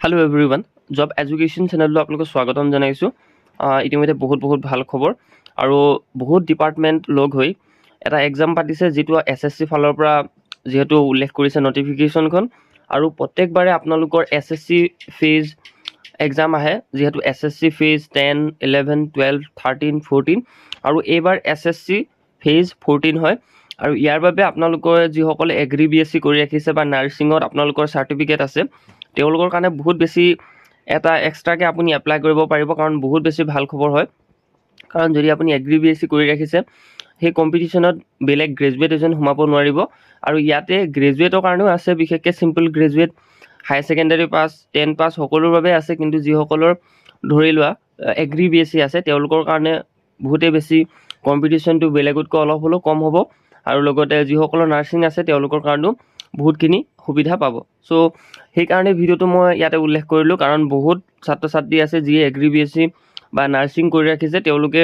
hello everyone job education channel आपलोक स्वागतम जानाइছো इतिमध्ये बहुत ভাল खबर আৰু বহুত ডিপাৰ্টমেন্ট লগ হৈ এটা এক্সাম পাতিছে যেটো এসএসসি ফালৰ পৰা যেহেতু উল্লেখ কৰিছে নটিফিকেশনখন আৰু প্ৰত্যেকবাৰে আপোনালোকৰ এসএসসি ফেজ এক্সাম আহে যেহেতু এসএসসি ফেজ 10 11 12 13 14 আৰু এইবাৰ এসএসসি ফেজ 14 হয় আৰু ইয়াৰ বাবে আপোনালোকৰ যিসকলে এগ্ৰি বিএসসি কৰি ৰাখিছে বা নাৰ্সিংত আপোনালোকৰ সাৰ্টিফিকেট আছে তেওঁলোকৰ কাৰণে বহুত বেছি এটা এক্সট্ৰাকে আপুনি এপ্লাই কৰিব পাৰিব কাৰণ বহুত বেছি ভাল খবৰ হয় কাৰণ যদি আপুনি এগ্ৰি বিএসসি কৰি ৰাখিছে সেই কম্পিটিশনত বেলেগ গ্ৰেজুৱেট এজন সোমাব নোৱাৰিব আৰু ইয়াতে গ্ৰেজুৱেটৰ কাৰণেও আছে বিশেষকৈ সিম্পল গ্ৰেজুৱেট হাই সেকেন্ডাৰী পাস 10 পাস সকলোৰ বাবে আছে কিন্তু যিসকলৰ ধৰি লোৱা এগ্ৰি বিএসসি আছে তেওঁলোকৰ কাৰণে বহুতে বেছি কম্পিটিশনটো বেলেগতকৈ অলপ হলো কম হ'ব আৰু লগতে যিসকলৰ নাৰ্সিং আছে তেওঁলোকৰ কাৰণেও বহুতখিনি সুবিধা পাব সো সেই কাৰণে ভিডিওটো মই ইয়াতে উল্লেখ কৰিলো কাৰণ বহুত ছাত্ৰ ছাত্ৰী আছে যি এগ্ৰি বিএসসি বা নাৰ্সিং কৰি ৰাখিছে তেওঁলোকে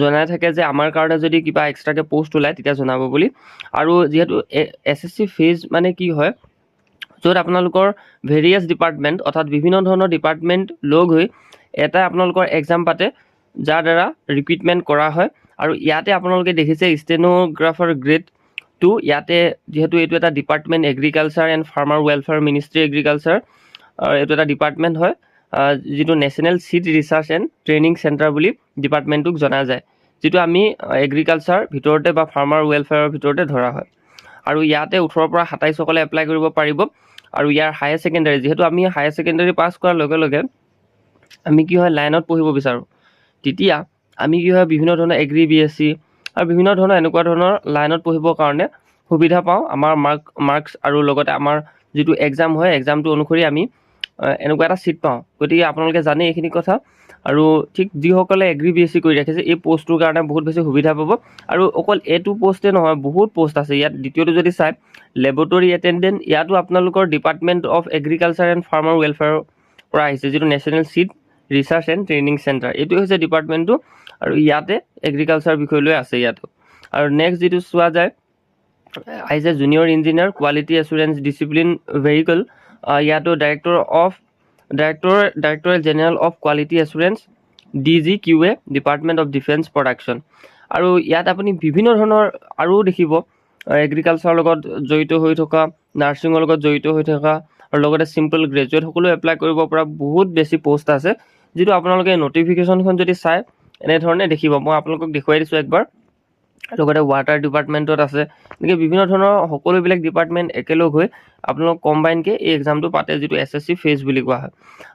জনাই থাকে যে আমাৰ কাৰণে যদি কিবা এক্সট্ৰাকে পোষ্ট ওলাই তেতিয়া জনাব বুলি আৰু যেহেতু এসএসসি ফেজ মানে কি হয় য'ত আপোনালোকৰ ভেৰিয়াছ ডিপাৰ্টমেন্ট অৰ্থাৎ বিভিন্ন ধৰণৰ ডিপাৰ্টমেন্ট লগ হৈ এটা আপোনালোকৰ এক্সাম পাতে যাৰ দ্বাৰা ৰিক্ৰুটমেন্ট কৰা হয় আৰু ইয়াতে আপোনালোকে দেখিছে ষ্টেনোগ্ৰাফাৰ গ্ৰেড 2 ইয়াতে যেহেতু এটো এটা department agriculture and farmer welfare ministry agriculture এটো এটা ডিপাৰ্টমেন্ট হয় যেটো national seed research and training centre বুলি ডিপাৰ্টমেন্টক জনা যায় যেটো আমি এগ্ৰিকালচাৰ ভিতৰতে বা ফাৰ্মাৰ ওয়েলফেয়াৰৰ ভিতৰতে ধৰা হয় আৰু ইয়াতে 18 পৰা 27 সকলে এপ্লাই কৰিব পাৰিব আৰু ইয়াৰ হায়াৰ সেকেন্ডাৰী যেহেতু আমি হায়াৰ সেকেন্ডাৰী পাস কৰাৰ লগে লগে আমি কি হয় লাইনত পঢ়িব বিচাৰো তেতিয়া আমি কি হয় বিভিন্ন ধৰণৰ এগ্ৰি বিএসসি আৰু বিভিন্ন ধৰণৰ এনেকুৱা ধৰণৰ লাইনত পঢ়িবৰ কাৰণে সুবিধা পাওঁ আমাৰ মাৰ্কস আৰু লগতে আমাৰ যেটো এক্সাম হয় এক্সামটো অনুসৰি আমি এনেকুৱা এটা সিট পাওঁ গতিকে আপোনালোকে জানে এইখিনি কথা আৰু ঠিক যিসকলে এগ্ৰি বিএসসি কৰি ৰাখিছে এই পোষ্টৰ কাৰণে বহুত বেছি সুবিধা পাব আৰু অকল এটো পোষ্টে নহয় বহুত পোষ্ট আছে ইয়াত দ্বিতীয়টো যদি চাই ল্যাবৰেটৰী এটেন্ডেন্ট ইয়াতো আপোনালোকৰ department of agriculture and farmer welfare পৰা আহিছে যেটো national seed research and training centre এটো হৈছে ডিপাৰ্টমেন্টটো আৰু ইয়াতে এগ্ৰিকালচাৰ বিষয় লৈ আছে ইয়াতো আৰু নেক্সট যেটো চোৱা যায় is a junior engineer quality assurance discipline vehicle ইয়াতো director general of quality assurance DGQA department of defence production আৰু ইয়াত আপুনি বিভিন্ন ধৰণৰ আৰু দেখিব এগ্ৰিকালচাৰৰ লগত জড়িত হৈ থকা নাৰ্সিংৰ লগত জড়িত হৈ থকা আৰু লগতে সিম্পল গ্ৰেজুৱেট সকলো এপ্লাই কৰিব পৰা বহুত বেছি পোষ্ট আছে যেটো আপোনালোকে নটিফিকেশনখন যদি চাই এনে ধৰণে দেখিব মই আপোনালোকক দেখুৱাই দিছো একবাৰ লগতে ওয়াটাৰ ডিপাৰ্টমেন্টত আছে এনেকৈ বিভিন্ন ধৰণৰ সকলোবিলাক ডিপাৰ্টমেন্ট একেলগ হৈ আপোনালোক কম্বাইন কে এই এক্সামটো পাতে যেটো এসএসসি ফেজ বুলি কোৱা হয়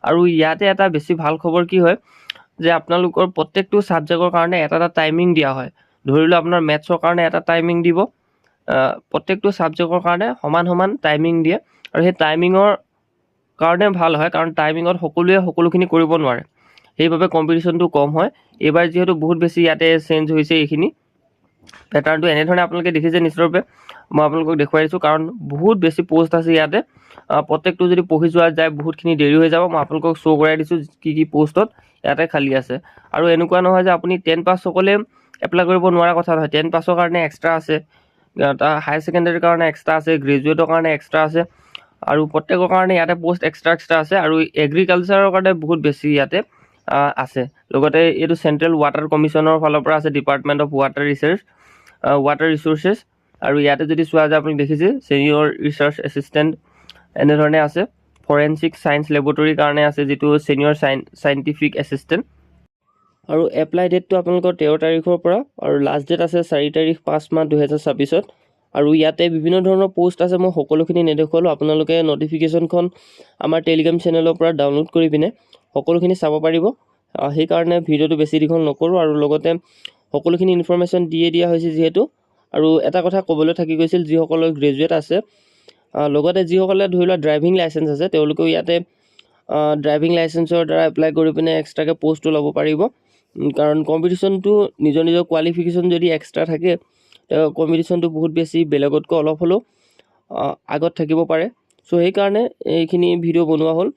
আৰু ইয়াতে এটা বেছি ভাল খবৰ কি হয় যে আপোনালোকৰ প্ৰত্যেকটো সাবজেক্টৰ কাৰণে এটা টাইমিং দিয়া হয় ধৰিলো আপোনাৰ মেথছৰ কাৰণে এটা টাইমিং দিব প্ৰত্যেকটো সাবজেক্টৰ কাৰণে সমান টাইমিং দিয়ে আৰু সেই টাইমিংৰ কাৰণে ভাল হয় কাৰণ টাইমিংত সকলোখিনি কৰিব নোৱাৰে সেইভাবে কম্পিটিশনটো কম হয় এবাৰ যেহেতু বহুত বেছি ইয়াতে চেঞ্জ হৈছে এইখিনি প্যাটাৰ্নটো এনে ধৰণে আপোনালোকে দেখিছে নিশ্চয়ৰূপে মই আপোনালোকক দেখুৱাই দিছো কাৰণ বহুত বেছি পোষ্ট আছে ইয়াতে প্ৰত্যেকটো যদি পঢ়ি যোৱা যায় বহুতখিনি দেৰি হৈ যাব মই আপোনালোকক শো কৰাই দিছো কি পোষ্টত ইয়াতে খালি আছে আৰু এনেকুৱা নহয় যে আপুনি 10 পাস সকলে এপ্লাই কৰিব নোৱাৰা কথা নহয় 10 পাসৰ কাৰণে এক্সট্ৰা আছে হাই সেকেন্ডাৰীৰ কাৰণে এক্সট্ৰা আছে গ্ৰেজুৱেটৰ কাৰণে এক্সট্ৰা আছে আৰু প্ৰত্যেকৰ কাৰণে ইয়াতে পোষ্ট এক্সট্ৰা আছে আৰু এগ্ৰিকালচাৰৰ কাৰণে বহুত বেছি ইয়াতে আছে লগতে এটো সেন্ট্ৰেল ওয়াটাৰ কমিশনৰ ফালৰ পৰা আছে ডিপাৰ্টমেন্ট অফ ওয়াটাৰ ৰিসোৰ্সেস আৰু ইয়াতে যদি চোৱা যায় আপুনি দেখিছে সিনিয়ৰ ৰিসাৰ্চ এসিস্ট্যান্ট এনে ধৰণে আছে ফৰেনসিক সায়েন্স ল্যাবৰেটৰীৰ কাৰণে আছে যেটো সিনিয়ৰ সায়েন্টিফিক এসিস্ট্যান্ট আৰু এপ্লাই ডেটটো আপোনালোকৰ 13 তাৰিখৰ পৰা আৰু লাষ্ট ডেট আছে 4 তাৰিখ 5 মাহ 2026 আৰু ইয়াতে বিভিন্ন ধৰণৰ পোষ্ট আছে মই সকলোখিনি নেদেখুৱালো আপোনালোকে নটিফিকেশনখন আমাৰ টেলিগ্ৰাম চেনেলৰ পৰা ডাউনলোড কৰি পিনে সকলোখিনি চাব পাৰিব সেই কাৰণে ভিডিওটো বেছি দীঘল নকৰো আৰু লগতে সকলোখিনি ইনফৰমেশন দিয়া হৈছে যেহেতু আৰু এটা কথা ক'বলৈ থাকি গৈছিল যিসকল গ্ৰেজুৱেট আছে লগতে যিসকলে ধৰিলা ড্ৰাইভিং লাইসেন্স আছে তেওঁলোকে ইয়াতে ড্ৰাইভিং লাইসেন্সৰ দ্বাৰা এপ্লাই কৰি পিনে এক্সট্ৰাকে পোষ্ট ল'ব পাৰিব কাৰণ কম্পিটিশনটো নিজৰ কোৱালিফিকেশন যদি এক্সট্ৰা থাকে কম্পিটিশনটো বহুত বেছি বেলেগতকৈ অলপ হলো আগত থাকিব পাৰে সো সেই কাৰণে এইখিনি ভিডিও বনোৱা হ'ল